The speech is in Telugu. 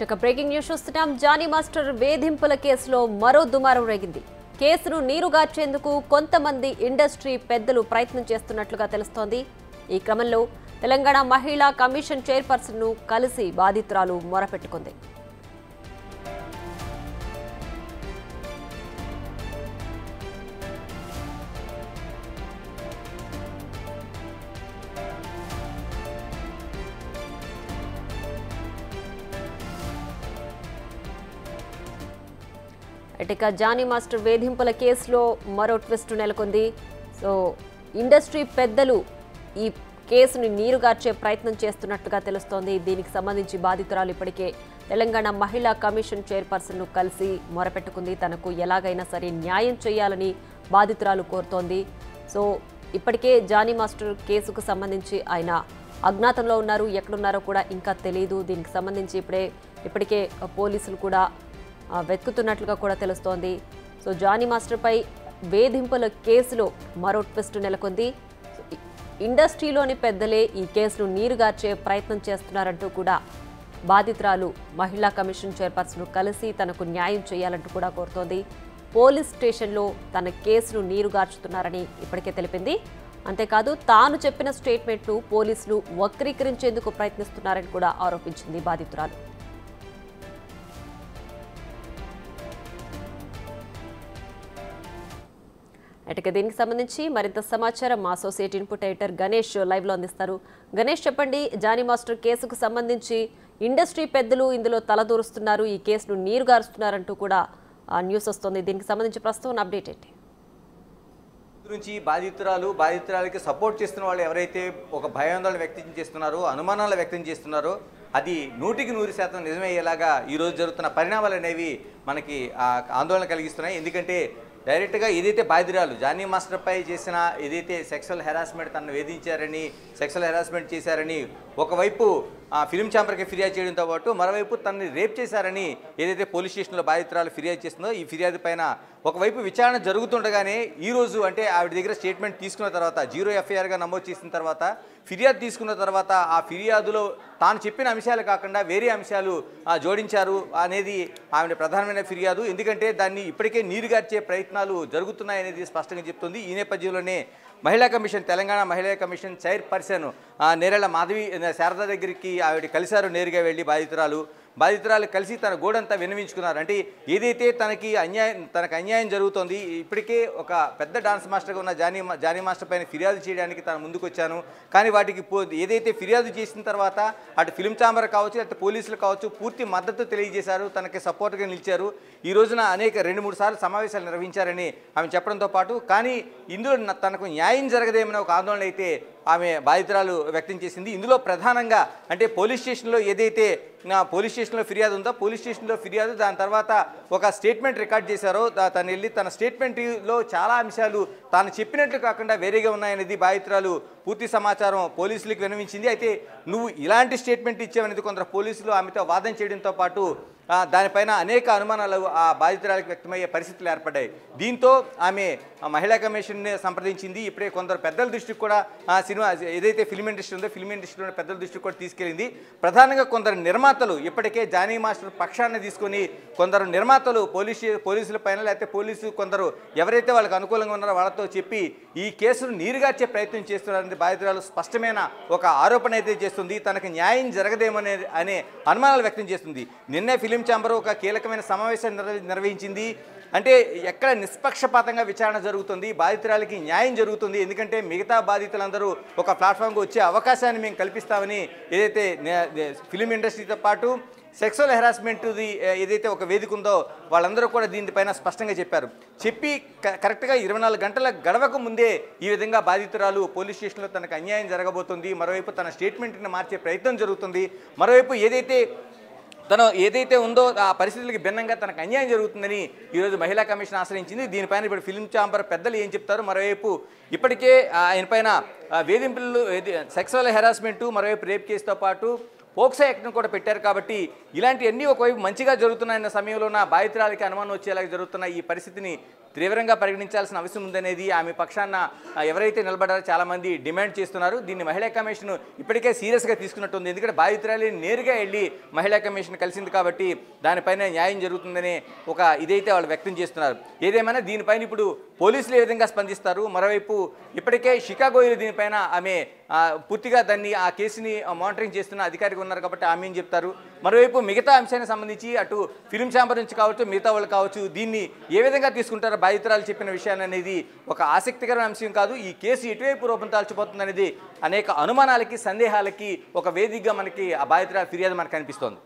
రైట్ బ్రేకింగ్ న్యూస్ చూస్తున్నాం. జానీ మాస్టర్ వేధింపుల కేసులో మరో దుమారం రేగింది. కేసును నీరుగార్చేందుకు కొంతమంది ఇండస్ట్రీ పెద్దలు ప్రయత్నం చేస్తున్నట్లుగా తెలుస్తోంది. ఈ క్రమంలో తెలంగాణ మహిళా కమిషన్ చైర్పర్సన్ను కలిసి బాధితురాలు మొరపెట్టుకుంది. ఇక జానీ మాస్టర్ వేధింపుల కేసులో మరో ట్విస్ట్ నెలకొంది. సో ఇండస్ట్రీ పెద్దలు ఈ కేసుని నీరుగార్చే ప్రయత్నం చేస్తున్నట్టుగా తెలుస్తోంది. దీనికి సంబంధించి బాధితురాలు ఇప్పటికే తెలంగాణ మహిళా కమిషన్ చైర్పర్సన్ను కలిసి మొరపెట్టుకుంది. తనకు ఎలాగైనా సరే న్యాయం చేయాలని బాధితురాలు కోరుతోంది. సో ఇప్పటికే జానీ మాస్టర్ కేసుకు సంబంధించి ఆయన అజ్ఞాతంలో ఉన్నారు. ఎక్కడున్నారో కూడా ఇంకా తెలియదు. దీనికి సంబంధించి ఇప్పటికే పోలీసులు కూడా వెతుకుతున్నట్లుగా కూడా తెలుస్తోంది. సో జానీ మాస్టర్పై వేధింపుల కేసులో మరో ట్విస్ట్ నెలకొంది. ఇండస్ట్రీలోని పెద్దలే ఈ కేసును నీరుగార్చే ప్రయత్నం చేస్తున్నారంటూ కూడా బాధితురాలు మహిళా కమిషన్ చైర్పర్సన్ను కలిసి తనకు న్యాయం చేయాలంటూ కూడా కోరుతోంది. పోలీస్ స్టేషన్లో తన కేసును నీరుగార్చుతున్నారని ఇప్పటికే తెలిపింది. అంతేకాదు తాను చెప్పిన స్టేట్మెంట్ను పోలీసులు వక్రీకరించేందుకు ప్రయత్నిస్తున్నారని కూడా ఆరోపించింది బాధితురాలు. ఇక దీనికి సంబంధించి మరింత సమాచారం మా అసోసియేట్ ఇన్పుట్ ఎడిటర్ గణేష్ లైవ్లో అందిస్తారు. గణేష్, చెప్పండి, జానీ మాస్టర్ కేసుకు సంబంధించి ఇండస్ట్రీ పెద్దలు ఇందులో తలదూరుస్తున్నారు, ఈ కేసును నీరుగారుస్తున్నారంటూ కూడా న్యూస్ వస్తుంది. దీనికి సంబంధించి ప్రస్తుతం అప్డేట్ ఏంటి? గురించి బాధితురాలకి సపోర్ట్ చేస్తున్న వాళ్ళు ఎవరైతే ఒక భయాందోళన వ్యక్తం చేస్తున్నారో, అనుమానాలు వ్యక్తం చేస్తున్నారో అది 100% నిజమయ్యేలాగా ఈరోజు జరుగుతున్న పరిణామాలు అనేవి మనకి ఆందోళన కలిగిస్తున్నాయి. ఎందుకంటే డైరెక్ట్గా ఏదైతే బాధితురాలు జానీ మాస్టర్పై చేసిన ఏదైతే సెక్సువల్ హెరాస్మెంట్ తనను వేధించారని, సెక్సువల్ హెరాస్మెంట్ చేశారని ఒకవైపు ఫిలిం ఛాంబర్కి ఫిర్యాదు చేయడంతో పాటు మరోవైపు తనని రేప్ చేశారని ఏదైతే పోలీస్ స్టేషన్లో బాధితురాలు ఫిర్యాదు చేస్తుందో ఈ ఫిర్యాదు పైన ఒకవైపు విచారణ జరుగుతుండగానే ఈరోజు అంటే ఆవిడ దగ్గర స్టేట్మెంట్ తీసుకున్న తర్వాత 0 FIRగా నమోదు చేసిన తర్వాత ఫిర్యాదు తీసుకున్న తర్వాత ఆ ఫిర్యాదులో తాను చెప్పిన అంశాలు కాకుండా వేరే అంశాలు జోడించారు అనేది ఆవిడ ప్రధానమైన ఫిర్యాదు. ఎందుకంటే దాన్ని ఇప్పటికే నీరుగార్చే ప్రయత్నాలు జరుగుతున్నాయనేది స్పష్టంగా చెప్తుంది. ఈ నేపథ్యంలోనే తెలంగాణ మహిళా కమిషన్ చైర్పర్సన్ నేరెళ్ల మాధవి శారద దగ్గరికి ఆవిడ కలిశారు. నేరుగా వెళ్ళి బాధితురాలు కలిసి తన గోడంతా విన్నవించుకున్నారు. అంటే ఏదైతే తనకు అన్యాయం జరుగుతోంది, ఇప్పటికే ఒక పెద్ద డాన్స్ మాస్టర్గా ఉన్న జానీ మాస్టర్ పైన ఫిర్యాదు చేయడానికి తాను ముందుకు వచ్చాను. కానీ వాటికి ఏదైతే ఫిర్యాదు చేసిన తర్వాత అటు ఫిలిం ఛాంబర్ కావచ్చు, అటు పోలీసులు కావచ్చు పూర్తి మద్దతు తెలియజేశారు, తనకి సపోర్ట్గా నిలిచారు. ఈ రోజున 2-3 సార్లు సమావేశాలు నిర్వహించారని ఆమె చెప్పడంతో పాటు కానీ ఇందులో తనకు న్యాయం జరగదేమనే ఒక ఆందోళన అయితే ఆమె బాధితురాలు వ్యక్తం చేసింది. ఇందులో ప్రధానంగా అంటే పోలీస్ స్టేషన్లో ఫిర్యాదు ఉందో, పోలీస్ స్టేషన్లో ఫిర్యాదు, దాని తర్వాత ఒక స్టేట్మెంట్ రికార్డ్ చేశారో తను వెళ్ళి తన స్టేట్మెంట్లో చాలా అంశాలు తాను చెప్పినట్లు కాకుండా వేరేగా ఉన్నాయనేది బాధితురాలు పూర్తి సమాచారం పోలీసులకు విన్నవించింది. అయితే నువ్వు ఇలాంటి స్టేట్మెంట్ ఇచ్చావనేది కొందరు పోలీసులు ఆమెతో వాదన చేయడంతో పాటు దానిపైన అనేక అనుమానాలు ఆ బాధితురాలకు వ్యక్తమయ్యే పరిస్థితులు ఏర్పడ్డాయి. దీంతో ఆమె మహిళా కమిషన్ని సంప్రదించింది. ఇప్పుడే కొందరు పెద్దల దృష్టికి కూడా సినిమా ఏదైతే ఫిల్మ్ ఇండస్ట్రీ ఉందో ఫిల్మ్ ఇండస్ట్రీలో పెద్దల దృష్టికి కూడా తీసుకెళ్ళింది. ప్రధానంగా కొందరు నిర్మాతలు ఇప్పటికే జానీ మాస్టర్ పక్షాన్ని తీసుకొని కొందరు నిర్మాతలు పోలీసుల పైన లేకపోతే కొందరు ఎవరైతే వాళ్ళకి అనుకూలంగా ఉన్నారో వాళ్ళతో చెప్పి ఈ కేసును నీరుగార్చే ప్రయత్నం చేస్తున్నారని బాధితురాలు స్పష్టమైన ఒక ఆరోపణ అయితే చేస్తుంది. తనకు న్యాయం జరగదేమనే అనే అనుమానాలు వ్యక్తం చేస్తుంది. నిన్నే ఫిలిం ఛాంబర్ ఒక కీలకమైన సమావేశం నిర్వహించింది. అంటే ఎక్కడ నిష్పక్షపాతంగా విచారణ జరుగుతుంది, బాధితురాలకి న్యాయం జరుగుతుంది. ఎందుకంటే మిగతా బాధితులందరూ ఒక ప్లాట్ఫామ్కి వచ్చే అవకాశాన్ని మేము కల్పిస్తామని ఏదైతే ఫిలిం ఇండస్ట్రీతో పాటు సెక్సువల్ హెరాస్మెంట్ది ఏదైతే ఒక వేదిక ఉందో వాళ్ళందరూ కూడా దీనిపైన స్పష్టంగా చెప్పి కరెక్ట్గా 24 గంటల గడవక ముందే ఈ విధంగా బాధితురాలు పోలీస్ స్టేషన్లో తనకు అన్యాయం జరగబోతుంది, మరోవైపు తన స్టేట్మెంట్ని మార్చే ప్రయత్నం జరుగుతుంది, మరోవైపు ఏదైతే ఉందో ఆ పరిస్థితులకి భిన్నంగా తనకు అన్యాయం జరుగుతుందని ఈరోజు మహిళా కమిషన్ ఆశ్రయించింది. దీనిపైన ఇప్పుడు ఫిలిం ఛాంబర్ పెద్దలు ఏం చెప్తారు, మరోవైపు ఇప్పటికే ఆయన పైన వేధింపులు సెక్సువల్ హెరాస్మెంటు, మరోవైపు రేప్ కేసుతో పాటు పోక్సో యాక్ట్ను కూడా పెట్టారు. కాబట్టి ఇలాంటివన్నీ ఒకవైపు మంచిగా జరుగుతున్నాయన్న సమయంలో నా బాధితురాలకి అనుమానం వచ్చేలాగా జరుగుతున్న ఈ పరిస్థితిని తీవ్రంగా పరిగణించాల్సిన అవసరం ఉందనేది ఆమె పక్షాన ఎవరైతే నిలబడారో చాలామంది డిమాండ్ చేస్తున్నారు. దీన్ని మహిళా కమిషన్ ఇప్పటికే సీరియస్గా తీసుకున్నట్టుంది. ఎందుకంటే బాధితురాలి నేరుగా వెళ్ళి మహిళా కమిషన్ కలిసింది కాబట్టి దానిపైన న్యాయం జరుగుతుందనే ఒక ఇదైతే వాళ్ళు వ్యక్తం చేస్తున్నారు. ఏదేమైనా దీనిపైన ఇప్పుడు పోలీసులు ఏ విధంగా స్పందిస్తారు, మరోవైపు ఇప్పటికే షికాగోలో దీనిపైన ఆమె పూర్తిగా ఆ కేసుని మానిటరింగ్ చేస్తున్న అధికారిగా ఉన్నారు కాబట్టి ఆమె ఏం చెప్తారు, మరోవైపు మిగతా అంశానికి సంబంధించి అటు ఫిలిం ఛాంబర్ నుంచి కావచ్చు మిగతా వాళ్ళు కావచ్చు దీన్ని ఏ విధంగా తీసుకుంటారో బాధితురాలు చెప్పిన విషయాన్ని అనేది ఒక ఆసక్తికరమైన అంశం కాదు. ఈ కేసు ఎటువైపు రూపం దాల్చిపోతుంది అనేది అనేక అనుమానాలకి సందేహాలకి ఒక వేదికగా మనకి ఆ బాధితురాలు ఫిర్యాదు మనకు కనిపిస్తోంది.